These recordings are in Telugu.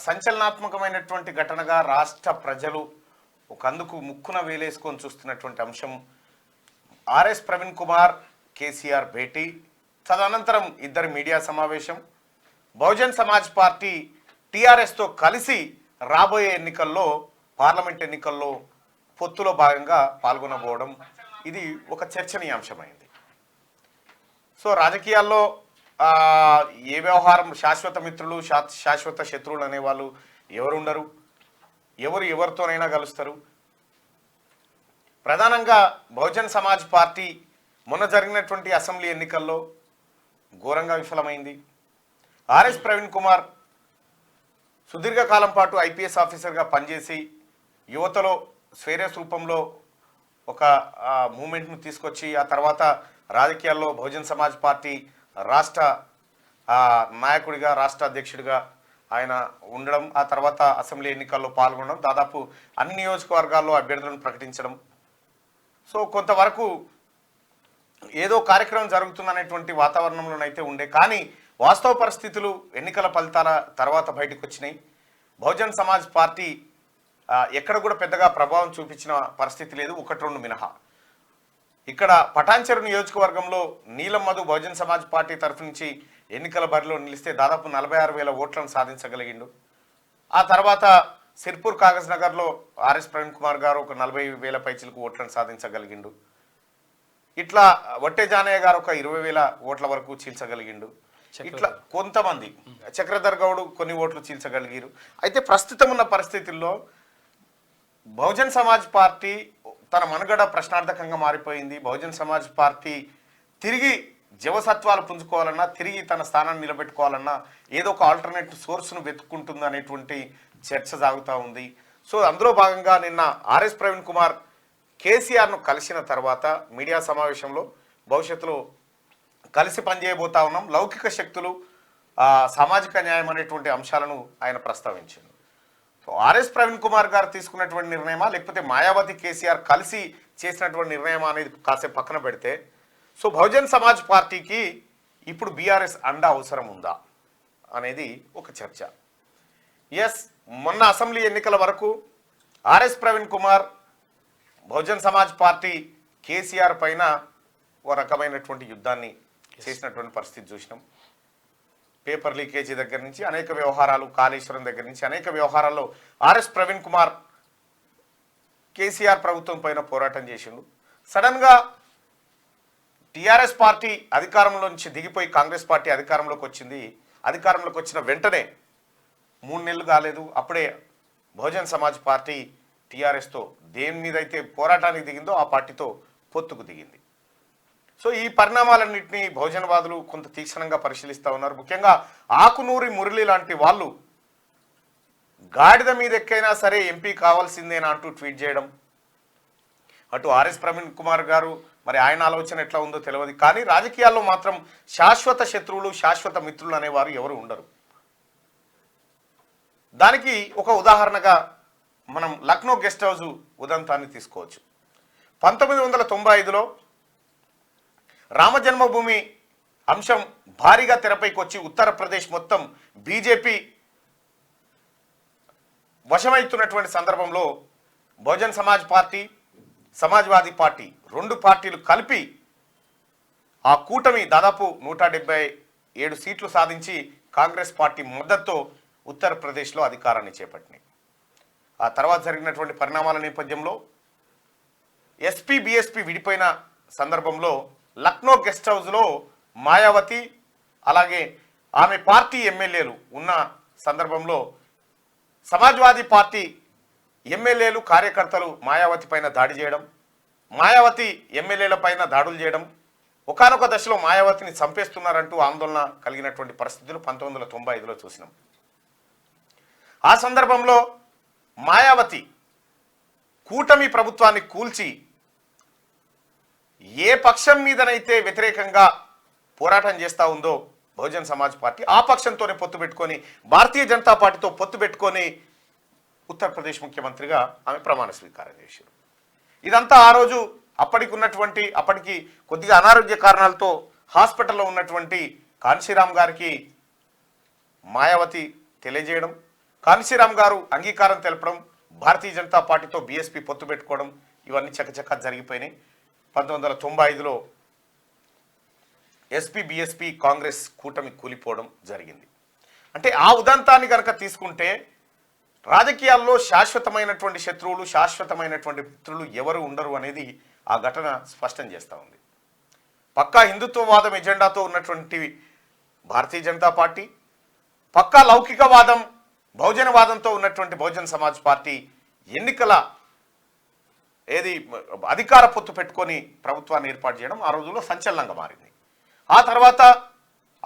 సంచలనాత్మకమైనటువంటి ఘటనగా రాష్ట్ర ప్రజలు ఒకందుకు ముక్కున వేలేసుకొని చూస్తున్నటువంటి అంశం ఆర్ఎస్ ప్రవీణ్ కుమార్ కేసీఆర్ భేటీ, తదనంతరం ఇద్దరి మీడియా సమావేశం, బహుజన్ సమాజ్ పార్టీ టీఆర్ఎస్తో కలిసి రాబోయే ఎన్నికల్లో పార్లమెంట్ ఎన్నికల్లో పొత్తులో భాగంగా పాల్గొనబోవడం, ఇది ఒక చర్చనీయాంశమైంది. సో రాజకీయాల్లో ఏ వ్యవహారం శాశ్వత మిత్రులు శాశ్వత శత్రువులు అనేవాళ్ళు ఎవరు ఉండరు, ఎవరితోనైనా కలుస్తారు. ప్రధానంగా బహుజన్ సమాజ్ పార్టీ మొన్న జరిగినటువంటి అసెంబ్లీ ఎన్నికల్లో ఘోరంగా విఫలమైంది. ఆర్ఎస్ ప్రవీణ్ కుమార్ సుదీర్ఘకాలం పాటు ఐపీఎస్ ఆఫీసర్గా పనిచేసి యువతలో స్వేరియస్ రూపంలో ఒక మూమెంట్ను తీసుకొచ్చి ఆ తర్వాత రాజకీయాల్లో బహుజన్ సమాజ్ పార్టీ రాష్ట్ర నాయకుడిగా రాష్ట్ర అధ్యక్షుడిగా ఆయన ఉండడం, ఆ తర్వాత అసెంబ్లీ ఎన్నికల్లో పాల్గొనడం, దాదాపు అన్ని నియోజకవర్గాల్లో అభ్యర్థులను ప్రకటించడం. సో కొంతవరకు ఏదో కార్యక్రమం జరుగుతుందనేటువంటి వాతావరణంలోనైతే ఉండే, కానీ వాస్తవ పరిస్థితులు ఎన్నికల ఫలితాల తర్వాత బయటకు వచ్చినాయి. బహుజన్ సమాజ్ పార్టీ ఎక్కడ కూడా పెద్దగా ప్రభావం చూపించిన పరిస్థితి లేదు, ఒకటి రెండు మినహా. ఇక్కడ పటాన్చెరు నియోజకవర్గంలో నీలం మధు బహుజన్ సమాజ్ పార్టీ తరఫు నుంచి ఎన్నికల బరిలో నిలిస్తే దాదాపు 46,000 ఓట్లను సాధించగలిగిండు. ఆ తర్వాత సిర్పూర్ కాగజ్ నగర్లో ఆర్ఎస్ ప్రవీణ్ కుమార్ గారు ఒక 40,000 పైచిలకు ఓట్లను సాధించగలిగిండు. ఇట్లా వట్టే జానయ్య గారు ఒక 20,000 ఓట్ల వరకు చీల్చగలిగిండు. ఇట్లా కొంతమంది చక్రధర్ గౌడ్ కొన్ని ఓట్లు చీల్చగలిగారు. అయితే ప్రస్తుతం ఉన్న పరిస్థితుల్లో బహుజన్ సమాజ్ పార్టీ తన మనుగడ ప్రశ్నార్థకంగా మారిపోయింది. బహుజన్ సమాజ్ పార్టీ తిరిగి జవసత్వాలు పుంజుకోవాలన్నా, తిరిగి తన స్థానాన్ని నిలబెట్టుకోవాలన్నా ఏదో ఒక ఆల్టర్నేట్ సోర్స్ను వెతుక్కుంటుంది అనేటువంటి చర్చ సాగుతూ ఉంది. సో అందులో భాగంగా నిన్న ఆర్ఎస్ ప్రవీణ్ కుమార్ కేసీఆర్ను కలిసిన తర్వాత మీడియా సమావేశంలో భవిష్యత్తులో కలిసి పనిచేయబోతా ఉన్నాం, లౌకిక శక్తులు సామాజిక న్యాయం అనేటువంటి అంశాలను ఆయన ప్రస్తావించారు. సో ఆర్ఎస్ ప్రవీణ్ కుమార్ గారు తీసుకున్నటువంటి నిర్ణయమా, లేకపోతే మాయావతి కేసీఆర్ కలిసి చేసినటువంటి నిర్ణయమా అనేది కాసేపు పక్కన పెడితే, సో బహుజన్ సమాజ్ పార్టీకి ఇప్పుడు బీఆర్ఎస్ అండ అవసరం ఉందా అనేది ఒక చర్చ. ఎస్, మొన్న అసెంబ్లీ ఎన్నికల వరకు ఆర్ఎస్ ప్రవీణ్ కుమార్ బహుజన్ సమాజ్ పార్టీ కేసీఆర్ పైన ఓ రకమైనటువంటి యుద్ధాన్ని చేసినటువంటి పరిస్థితి చూసినాం. పేపర్ లీకేజీ దగ్గర నుంచి అనేక వ్యవహారాలు, కాళేశ్వరం దగ్గర నుంచి అనేక వ్యవహారాల్లో ఆర్ఎస్ ప్రవీణ్ కుమార్ కేసీఆర్ ప్రభుత్వం పైన పోరాటం చేసిండు. సడన్గా టీఆర్ఎస్ పార్టీ అధికారంలో నుంచి దిగిపోయి కాంగ్రెస్ పార్టీ అధికారంలోకి వచ్చింది. అధికారంలోకి వచ్చిన వెంటనే 3 నెలలు కాలేదు, అప్పుడే బహుజన్ సమాజ్ పార్టీ టీఆర్ఎస్తో దేని మీదైతే పోరాటానికి దిగిందో ఆ పార్టీతో పొత్తుకు దిగింది. సో ఈ పరిణామాలన్నింటినీ బహుజనవాదులు కొంత తీక్షణంగా పరిశీలిస్తూ ఉన్నారు. ముఖ్యంగా ఆకునూరి మురళి లాంటి వాళ్ళు గాడిద మీద ఎక్కైనా సరే ఎంపీ కావాల్సిందేనా అంటూ ట్వీట్ చేయడం. అటు ఆర్ఎస్ ప్రవీణ్ కుమార్ గారు మరి ఆయన ఆలోచన ఎట్లా ఉందో తెలియదు, కానీ రాజకీయాల్లో మాత్రం శాశ్వత శత్రువులు శాశ్వత మిత్రులు అనేవారు ఎవరు ఉండరు. దానికి ఒక ఉదాహరణగా మనం లక్నో గెస్ట్ హౌస్ ఉదంతాన్ని తీసుకోవచ్చు. 1995లో రామజన్మభూమి అంశం భారీగా తెరపైకి వచ్చి ఉత్తరప్రదేశ్ మొత్తం బీజేపీ వశమవుతున్నటువంటి సందర్భంలో బహుజన్ సమాజ్ పార్టీ, సమాజ్వాదీ పార్టీ 2 పార్టీలు కలిపి ఆ కూటమి దాదాపు 177 సీట్లు సాధించి కాంగ్రెస్ పార్టీ మద్దతుతో ఉత్తరప్రదేశ్లో అధికారాన్ని చేపట్టినాయి. ఆ తర్వాత జరిగినటువంటి పరిణామాల నేపథ్యంలో ఎస్పీ బీఎస్పీ విడిపోయిన సందర్భంలో లక్నో గెస్ట్ హౌస్లో మాయావతి అలాగే ఆమె పార్టీ ఎమ్మెల్యేలు ఉన్న సందర్భంలో సమాజ్వాదీ పార్టీ ఎమ్మెల్యేలు కార్యకర్తలు మాయావతి పైన దాడి చేయడం, మాయావతి ఎమ్మెల్యేల పైన దాడులు చేయడం, ఒకానొక దశలో మాయావతిని చంపేస్తున్నారంటూ ఆందోళన కలిగినటువంటి పరిస్థితులు 1995లో చూసినాం. ఆ సందర్భంలో మాయావతి కూటమి ప్రభుత్వాన్ని కూల్చి ఏ పక్షం మీదనైతే వ్యతిరేకంగా పోరాటం చేస్తూ ఉందో బహుజన్ సమాజ్ పార్టీ, ఆ పక్షంతోనే పొత్తు పెట్టుకొని భారతీయ జనతా పార్టీతో పొత్తు పెట్టుకొని ఉత్తరప్రదేశ్ ముఖ్యమంత్రిగా ఆమె ప్రమాణ స్వీకారం చేశారు. ఇదంతా ఆ రోజు అప్పటికి కొద్దిగా అనారోగ్య కారణాలతో హాస్పిటల్లో ఉన్నటువంటి కాన్షీరామ్ గారికి మాయావతి తెలియజేయడం, కాంశీరామ్ గారు అంగీకారం తెలపడం, భారతీయ జనతా పార్టీతో బీఎస్పీ పొత్తు పెట్టుకోవడం, ఇవన్నీ చకచకా జరిగిపోయినాయి. 1995లో ఎస్పీ బీఎస్పీ కాంగ్రెస్ కూటమి కూలిపోవడం జరిగింది. అంటే ఆ ఉదంతాన్ని కనుక తీసుకుంటే రాజకీయాల్లో శాశ్వతమైనటువంటి శత్రువులు, శాశ్వతమైనటువంటి మిత్రులు ఎవరు ఉండరు అనేది ఆ ఘటన స్పష్టం చేస్తూ ఉంది. పక్కా హిందుత్వవాదం ఎజెండాతో ఉన్నటువంటి భారతీయ జనతా పార్టీ, పక్కా లౌకికవాదం బహుజనవాదంతో ఉన్నటువంటి బహుజన్ సమాజ్ పార్టీ ఎన్నికల అధికార పొత్తు పెట్టుకొని ప్రభుత్వాన్ని ఏర్పాటు చేయడం ఆ రోజుల్లో సంచలనంగా మారింది. ఆ తర్వాత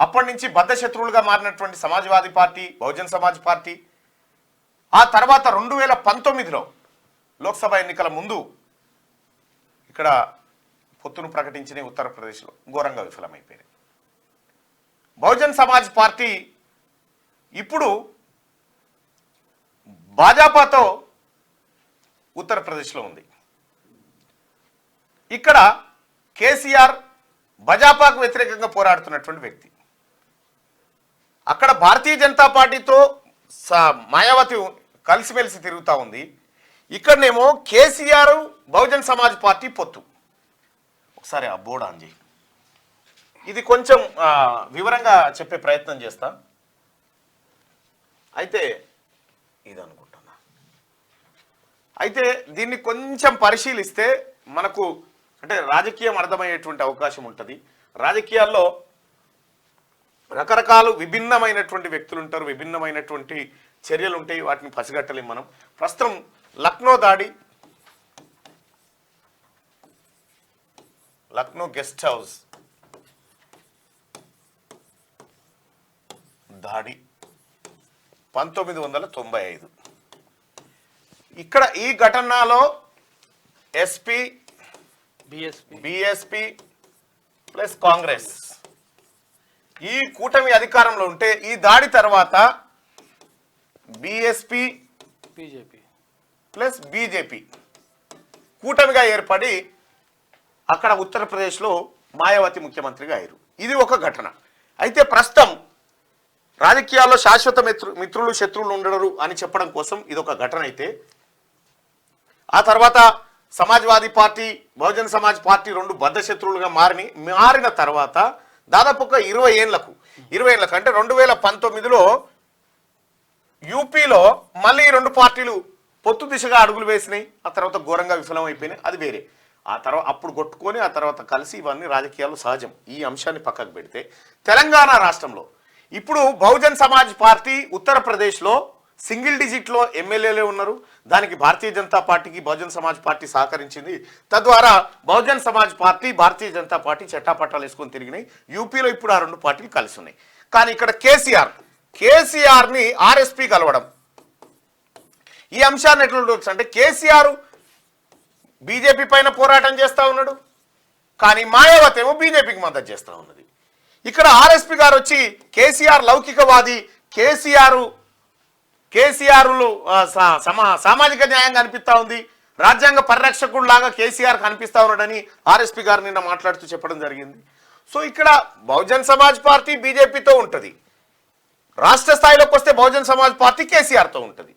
అప్పటి నుంచి బద్ధ శత్రువులుగా మారినటువంటి సమాజ్వాదీ పార్టీ, బహుజన్ సమాజ్ పార్టీ ఆ తర్వాత 2019లో లోక్సభ ఎన్నికల ముందు ఇక్కడ పొత్తును ప్రకటించిన ఉత్తరప్రదేశ్లో ఘోరంగా విఫలమైపోయింది. బహుజన్ సమాజ్ పార్టీ ఇప్పుడు భాజపాతో ఉత్తరప్రదేశ్లో ఉంది. ఇక్కడ కేసీఆర్ భాజపాకు వ్యతిరేకంగా పోరాడుతున్నటువంటి వ్యక్తి. అక్కడ భారతీయ జనతా పార్టీతో మాయావతి కలిసిమెలిసి తిరుగుతూ ఉంది. ఇక్కడనేమో కేసీఆర్ బహుజన్ సమాజ్ పార్టీ పొత్తు. ఒకసారి ఆ బోర్డు ఆన్ చేయి. ఇది కొంచెం వివరంగా చెప్పే ప్రయత్నం చేస్తా. అయితే ఇది అనుకుంటున్నా. అయితే దీన్ని కొంచెం పరిశీలిస్తే మనకు అంటే రాజకీయం అర్థమయ్యేటువంటి అవకాశం ఉంటుంది. రాజకీయాల్లో రకరకాలు విభిన్నమైనటువంటి వ్యక్తులు ఉంటారు, విభిన్నమైనటువంటి చర్యలు ఉంటాయి, వాటిని పసిగట్టలేం మనం. ప్రస్తుతం లక్నో దాడి, లక్నో గెస్ట్ హౌస్ దాడి 1995. ఇక్కడ ఈ ఘటనలో ఎస్పీ బీఎస్పీ ప్లస్ కాంగ్రెస్ ఈ కూటమి అధికారంలో ఉంటే ఈ దాడి తర్వాత బీఎస్పీ ప్లస్ బీజేపీ కూటమిగా ఏర్పడి అక్కడ ఉత్తరప్రదేశ్లో మాయావతి ముఖ్యమంత్రిగా అయ్యారు. ఇది ఒక ఘటన. అయితే ప్రస్తుతం రాజకీయాల్లో శాశ్వత మిత్రులు శత్రువులు ఉండరు అని చెప్పడం కోసం ఇదొక ఘటన. అయితే ఆ తర్వాత సమాజ్వాదీ పార్టీ, బహుజన్ సమాజ్ పార్టీ రెండు బద్ధ శత్రువులుగా మారిన తర్వాత దాదాపు ఒక 20 ఏళ్లకు అంటే 2019లో యూపీలో మళ్ళీ రెండు పార్టీలు పొత్తు దిశగా అడుగులు వేసినాయి. ఆ తర్వాత ఘోరంగా విఫలమైపోయినాయి. అది వేరే. ఆ తర్వాత అప్పుడు కొట్టుకొని ఆ తర్వాత కలిసి ఇవన్నీ రాజకీయాలు సహజం. ఈ అంశాన్ని పక్కకు పెడితే తెలంగాణ రాష్ట్రంలో ఇప్పుడు బహుజన్ సమాజ్ పార్టీ ఉత్తరప్రదేశ్లో సింగిల్ డిజిట్లో ఎమ్మెల్యేలే ఉన్నారు. దానికి భారతీయ జనతా పార్టీకి బహుజన్ సమాజ్ పార్టీ సహకరించింది. తద్వారా బహుజన్ సమాజ్ పార్టీ, భారతీయ జనతా పార్టీ చట్టాపట్టాలు వేసుకొని తిరిగినాయి. యూపీలో ఇప్పుడు ఆ రెండు పార్టీలు కలిసి ఉన్నాయి. కానీ ఇక్కడ కేసీఆర్ని ఆర్ఎస్పీ కలవడం, ఈ అంశాన్ని ఎట్లా ఉండవచ్చు అంటే కేసీఆర్ బీజేపీ పైన పోరాటం చేస్తూ ఉన్నాడు, కానీ మాయావతి ఏమో బీజేపీకి మద్దతు చేస్తూ ఉన్నది. ఇక్కడ ఆర్ఎస్పీ గారు వచ్చి కేసీఆర్ లౌకికవాది, కేసీఆర్లు సామాజిక న్యాయంగా అనిపిస్తూ ఉంది, రాజ్యాంగ పరిరక్షకుడు లాగా కేసీఆర్ కనిపిస్తూ ఉన్నాడని ఆర్ఎస్పీ గారు నిన్న మాట్లాడుతూ చెప్పడం జరిగింది. సో ఇక్కడ బహుజన్ సమాజ్ పార్టీ బీజేపీతో ఉంటుంది, రాష్ట్ర స్థాయిలోకి వస్తే బహుజన్ సమాజ్ పార్టీ కేసీఆర్తో ఉంటుంది.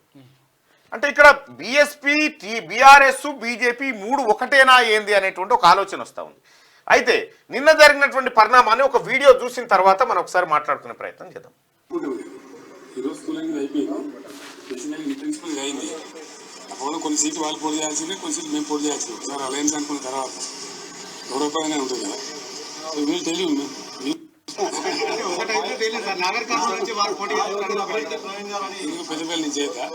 అంటే ఇక్కడ బీఎస్పీ, బీఆర్ఎస్, బీజేపీ మూడు ఒకటేనా ఏంది అనేటువంటి ఒక ఆలోచన వస్తూ ఉంది. అయితే నిన్న జరిగినటువంటి పరిణామాన్ని ఒక వీడియో చూసిన తర్వాత మనం ఒకసారి మాట్లాడుకునే ప్రయత్నం చేద్దాం. కొన్ని సీట్లు వాళ్ళు పోటీ చేయాల్సిందే, కొన్ని సీట్లు మేము పోటీ చేయాల్సింది. ఒకసారి అలయన్స్ అనుకున్న తర్వాత గౌరవపరంగానే ఉంటుంది కదా. మీరు తెలియదు పెద్దపల్లి నుంచి చేద్దా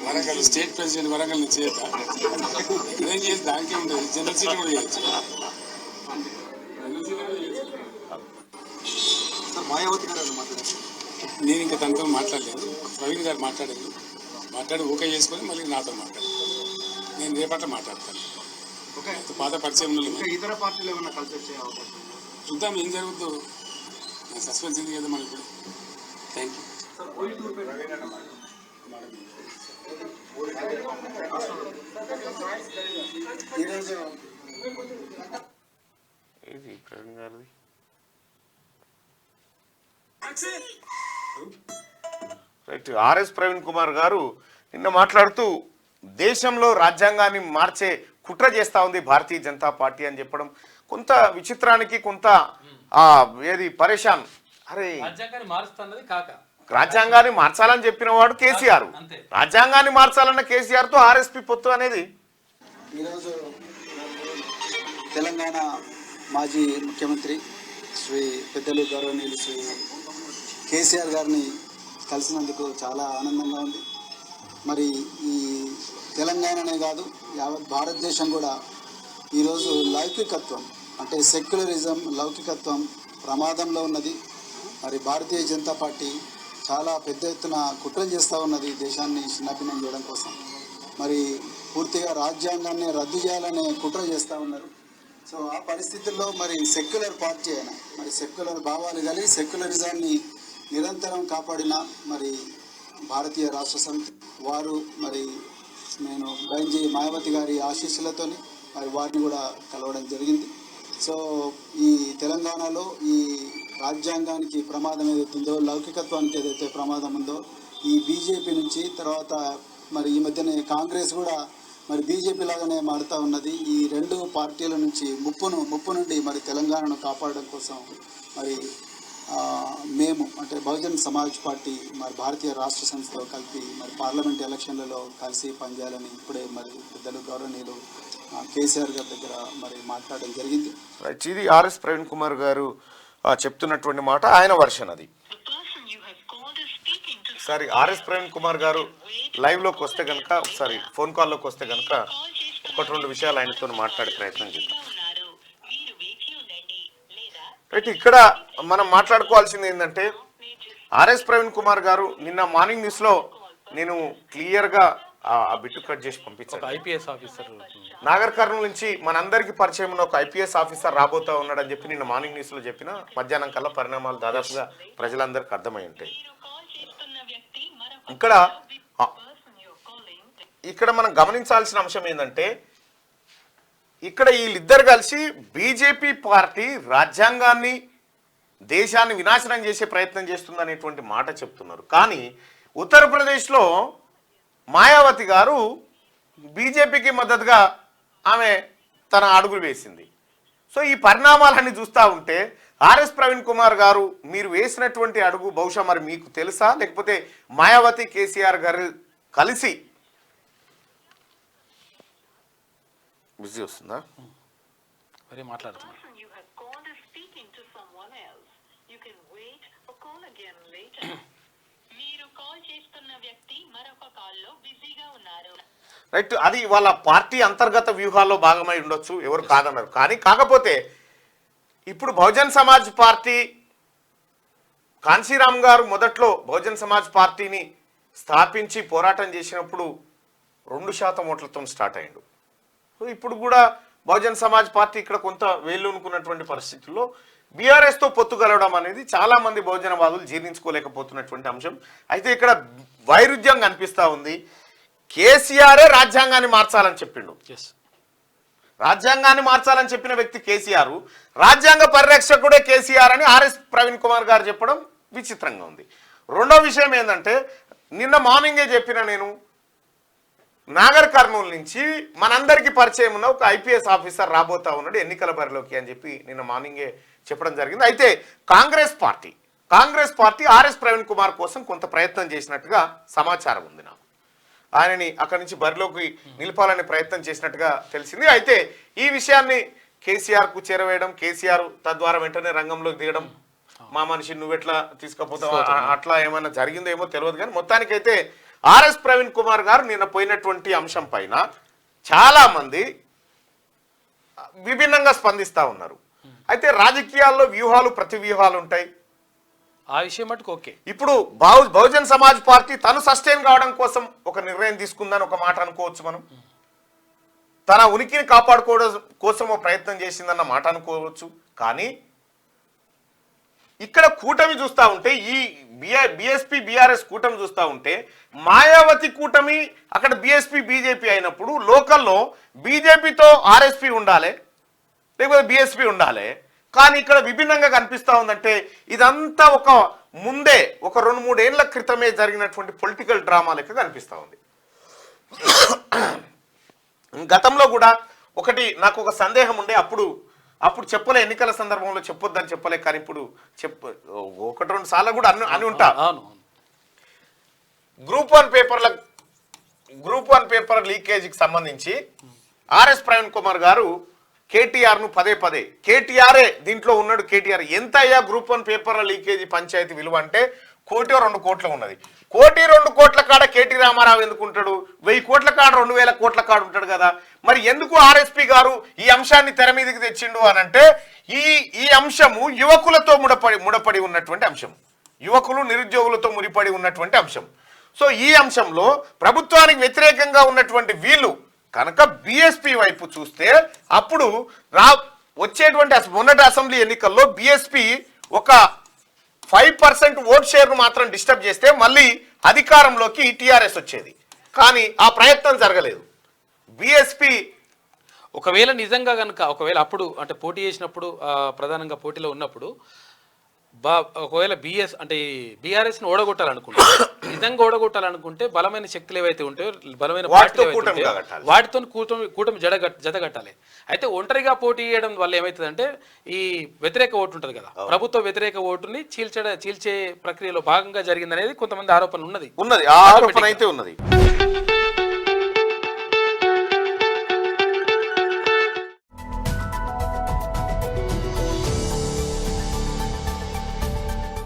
వరంగల్ స్టేట్ ప్రెసిడెంట్ వరంగల్ నుంచి చేద్దా ఇదేం చేసి దానికే ఉంటుంది. జనరల్ సీట్ కూడా చేయొచ్చు. నేను ఇంకా తనతో మాట్లాడలేదు. ప్రవీణ్ గారు మాట్లాడి ఓకే చేసుకొని మళ్ళీ నాతో మాట్లాడారు. నేను రేపట్ల మాట్లాడతాను. పాత పరిచయం ఇతర పార్టీలు ఏమన్నా కలిసి వచ్చే అవకాశం చూద్దాం ఏం జరుగుతుందో. సస్పెన్స్ ఉంది కదా మనకి. Thank you. ప్రవీణ్ గారిది రైట్. ఆర్ఎస్ ప్రవీణ్ కుమార్ గారు నిన్న మాట్లాడుతూ దేశంలో రాజ్యాంగాన్ని మార్చే కుట్ర చేస్తా ఉంది భారతీయ జనతా పార్టీ అని చెప్పడం కొంత విచిత్రానికి కొంత ఏది పరేషాన్. అరే రాజ్యాంగాన్ని మారుస్తున్నది కాక రాజ్యాంగాన్ని మార్చాలని చెప్పిన వాడు కేసీఆర్, రాజ్యాంగాన్ని మార్చాలన్న కేసీఆర్ తో ఆర్ఎస్పీ పొత్తు అనేది. ఈరోజు తెలంగాణ మాజీ ముఖ్యమంత్రి శ్రీ పెద్దలు గౌరవనీయులు శ్రీ కేసీఆర్ గారిని కలిసినందుకు చాలా ఆనందంగా ఉంది. మరి ఈ తెలంగాణనే కాదు యావత్ భారతదేశం కూడా ఈరోజు లౌకికత్వం అంటే సెక్యులరిజం లౌకికత్వం ప్రమాదంలో ఉన్నది. మరి భారతీయ జనతా పార్టీ చాలా పెద్ద ఎత్తున కుట్రలు చేస్తూ ఉన్నది దేశాన్ని చిన్నభిన్నం చేయడం కోసం. మరి పూర్తిగా రాజ్యాంగాన్ని రద్దు చేయాలనే కుట్ర చేస్తూ ఉన్నారు. సో ఆ పరిస్థితుల్లో మరి సెక్యులర్ పార్టీ అయినా మరి సెక్యులర్ భావాలు కలిగి సెక్యులరిజాన్ని నిరంతరం కాపాడిన మరి భారతీయ రాష్ట్ర సమితి వారు మరి నేను బైంజీ మాయావతి గారి ఆశీస్సులతో మరి వారిని కూడా కలవడం జరిగింది. సో ఈ తెలంగాణలో ఈ రాజ్యాంగానికి ప్రమాదం ఏదైతుందో లౌకికత్వానికి ఏదైతే ప్రమాదం ఉందో ఈ బీజేపీ నుంచి తర్వాత మరి ఈ మధ్యనే కాంగ్రెస్ కూడా మరి బీజేపీ లాగానే మారుతూ ఉన్నది. ఈ రెండు పార్టీల నుంచి ముప్పు నుండి మరి తెలంగాణను కాపాడడం కోసం మరి మేము అంటే బహుజన్ సమాజ్ పార్టీ మరి భారతీయ రాష్ట్ర సంస్థతో కలిపి మరి పార్లమెంట్ ఎలక్షన్లలో కలిసి పనిచేయాలని ఇప్పుడే మరి పెద్దలు గౌరవనీయులు కేసీఆర్ గారి దగ్గర మరి మాట్లాడడం జరిగింది. ఇది ఆర్ఎస్ ప్రవీణ్ కుమార్ గారు చెప్తున్నటువంటి మాట, ఆయన వర్షన్ అది. ఒకసారి ఆర్ఎస్ ప్రవీణ్ కుమార్ గారు లైవ్లోకి వస్తే కనుక ఒకసారి ఫోన్ కాల్లోకి వస్తే కనుక ఒకటి రెండు విషయాలు ఆయనతో మాట్లాడే ప్రయత్నం చేద్దాం. రైట్. ఇక్కడ మనం మాట్లాడుకోవాల్సింది ఏంటంటే ఆర్ఎస్ ప్రవీణ్ కుమార్ గారు నిన్న మార్నింగ్ న్యూస్లో నేను క్లియర్గా ఆ బిట్టు కట్ చేసి పంపించాను. ఐపీఎస్ ఆఫీసర్ నాగర్ కర్నూలు నుంచి మనందరికీ పరిచయం ఉన్న ఒక ఐపీఎస్ ఆఫీసర్ రాబోతా ఉన్నాడని చెప్పి నిన్న మార్నింగ్ న్యూస్లో చెప్పిన మధ్యాహ్నం కల్లా పరిణామాలు దాదాపుగా ప్రజలందరికీ అర్థమై ఉంటాయి. ఇక్కడ మనం గమనించాల్సిన అంశం ఏంటంటే ఇక్కడ వీళ్ళిద్దరు కలిసి బీజేపీ పార్టీ రాజ్యాంగాన్ని దేశాన్ని వినాశనం చేసే ప్రయత్నం చేస్తుందనేటువంటి మాట చెప్తున్నారు. కానీ ఉత్తరప్రదేశ్లో మాయావతి గారు బీజేపీకి మద్దతుగా ఆమె తన అడుగులు వేసింది. సో ఈ పరిణామాలన్నీ చూస్తూ ఉంటే ఆర్ఎస్ ప్రవీణ్ కుమార్ గారు మీరు వేసినటువంటి అడుగు బహుశా మరి మీకు తెలుసా, లేకపోతే మాయావతి కేసీఆర్ గారు కలిసి బిజీ వస్తుందా మరి మాట్లాడుతున్నా రైట్. అది వాళ్ళ పార్టీ అంతర్గత వ్యూహాల్లో భాగమై ఉండొచ్చు, ఎవరు కాదన్నారు. కానీ కాకపోతే ఇప్పుడు బహుజన్ సమాజ్ పార్టీ కాన్సీరామ్ గారు మొదట్లో బహుజన్ సమాజ్ పార్టీని స్థాపించి పోరాటం చేసినప్పుడు 2% ఓట్లతో స్టార్ట్ అయ్యిండు. ఇప్పుడు కూడా బహుజన్ సమాజ్ పార్టీ ఇక్కడ కొంత వేళ్ళూనుకున్నటువంటి పరిస్థితుల్లో బీఆర్ఎస్తో పొత్తు కలవడం అనేది చాలామంది బహుజనవాదులు జీర్ణించుకోలేకపోతున్నటువంటి అంశం. అయితే ఇక్కడ వైరుధ్యం కనిపిస్తూ ఉంది. కేసీఆరే రాజ్యాంగాన్ని మార్చాలని చెప్పిండు. రాజ్యాంగాన్ని మార్చాలని చెప్పిన వ్యక్తి కేసీఆర్, రాజ్యాంగ పరిరక్షకుడే కేసీఆర్ అని ఆర్ఎస్ ప్రవీణ్ కుమార్ గారు చెప్పడం విచిత్రంగా ఉంది. రెండో విషయం ఏంటంటే నిన్న మార్నింగే చెప్పిన నేను నాగర్ కర్నూలు నుంచి మనందరికీ పరిచయం ఉన్న ఒక ఐపీఎస్ ఆఫీసర్ రాబోతా ఉన్నాడు ఎన్నికల బరిలోకి అని చెప్పి నిన్న మార్నింగే చెప్పడం జరిగింది. అయితే కాంగ్రెస్ పార్టీ ఆర్ఎస్ ప్రవీణ్ కుమార్ కోసం కొంత ప్రయత్నం చేసినట్టుగా సమాచారం ఉంది. నాకు ఆయనని అక్కడి నుంచి బరిలోకి నిలపాలనే ప్రయత్నం చేసినట్టుగా తెలిసింది. అయితే ఈ విషయాన్ని కేసీఆర్కు చేరవేయడం, కేసీఆర్ తద్వారా వెంటనే రంగంలోకి దిగడం, మా మనిషి నువ్వెట్లా తీసుకుపోతావు అట్లా ఏమైనా జరిగిందో ఏమో తెలియదు. కానీ మొత్తానికైతే ఆర్ఎస్ ప్రవీణ్ కుమార్ గారు నిన్న పోయినటువంటి అంశం పైన చాలా మంది విభిన్నంగా స్పందిస్తూ ఉన్నారు. అయితే రాజకీయాల్లో వ్యూహాలు ప్రతి వ్యూహాలు ఉంటాయి. ఆ విషయం మటుకు ఓకే. ఇప్పుడు బహుజన్ సమాజ్ పార్టీ తను సస్టైన్ కావడం కోసం ఒక నిర్ణయం తీసుకుందని ఒక మాట అనుకోవచ్చు. మనం తన ఉనికిని కాపాడుకోవడం కోసం ఒక ప్రయత్నం చేసిందన్న మాట అనుకోవచ్చు. కానీ ఇక్కడ కూటమి చూస్తూ ఉంటే ఈ బీఎస్పీ బీఆర్ఎస్ కూటమి చూస్తూ ఉంటే మాయావతి కూటమి అక్కడ బీఎస్పీ బీజేపీ అయినప్పుడు లోకల్లో బీజేపీతో ఆర్ఎస్పీ ఉండాలి, లేకపోతే బీఎస్పీ ఉండాలి. కానీ ఇక్కడ విభిన్నంగా కనిపిస్తూ ఉందంటే ఇదంతా ఒక ముందే ఒక 2-3 ఏళ్ల క్రితమే జరిగినటువంటి పొలిటికల్ డ్రామా లెక్క కనిపిస్తూ ఉంది. గతంలో కూడా ఒకటి నాకు ఒక సందేహం ఉండే, అప్పుడు చెప్పలే, ఎన్నికల సందర్భంలో చెప్పొద్దని చెప్పలే, కానీ ఇప్పుడు 1-2 సార్లు కూడా అని ఉంటా. అవును. గ్రూప్ 1 పేపర్ లీకేజీకి సంబంధించి ఆర్ఎస్ ప్రవీణ్ కుమార్ గారు కేటీఆర్ను పదే కేటీఆరే దీంట్లో ఉన్నాడు, కేటీఆర్ ఎంత అయ్యా గ్రూప్ 1 పేపర్ల లీకేజీ పంచాయతీ విలువ అంటే 1 కోటి 2 కోట్ల ఉన్నది. 1 కోటి 2 కోట్ల కాడ కేటీ రామారావు ఎందుకు ఉంటాడు? 1000 కోట్ల కాడ 2000 కోట్ల కాడ ఉంటాడు కదా. మరి ఎందుకు ఆర్ఎస్పీ గారు ఈ అంశాన్ని తెర మీదకి తెచ్చిండు అని అంటే ఈ అంశము యువకులతో ముడిపడి ఉన్నటువంటి అంశం, యువకులు నిరుద్యోగులతో ముడిపడి ఉన్నటువంటి అంశం. సో ఈ అంశంలో ప్రభుత్వానికి వ్యతిరేకంగా ఉన్నటువంటి వీళ్ళు కనుక బీఎస్పీ వైపు చూస్తే అప్పుడు వచ్చేటువంటి మొన్నటి అసెంబ్లీ ఎన్నికల్లో బీఎస్పీ ఒక 5% ఓట్ షేర్ను మాత్రం డిస్టర్బ్ చేస్తే మళ్ళీ అధికారంలోకి టీఆర్ఎస్ వచ్చేది. కానీ ఆ ప్రయత్నం జరగలేదు. బీఎస్పీ ఒకవేళ నిజంగా కనుక అప్పుడు అంటే పోటీ చేసినప్పుడు ప్రధానంగా పోటీలో ఉన్నప్పుడు ఒకవేళ బీఆర్ఎస్ని ఓడగొట్టాలనుకుంటే, నిజంగా ఓడగొట్టాలనుకుంటే బలమైన శక్తులు ఏవైతే ఉంటాయో, బలమైన వాటితో కూటమి జతగట్టాలి. అయితే ఒంటరిగా పోటీ చేయడం వల్ల ఏమవుతుందంటే ఈ వ్యతిరేక ఓటు ఉంటుంది కదా, ప్రభుత్వ వ్యతిరేక ఓటుని చీల్చే ప్రక్రియలో భాగంగా జరిగిందనేది కొంతమంది ఆరోపణ ఉన్నది. ఆ ఆరోపణ అయితే ఉన్నది.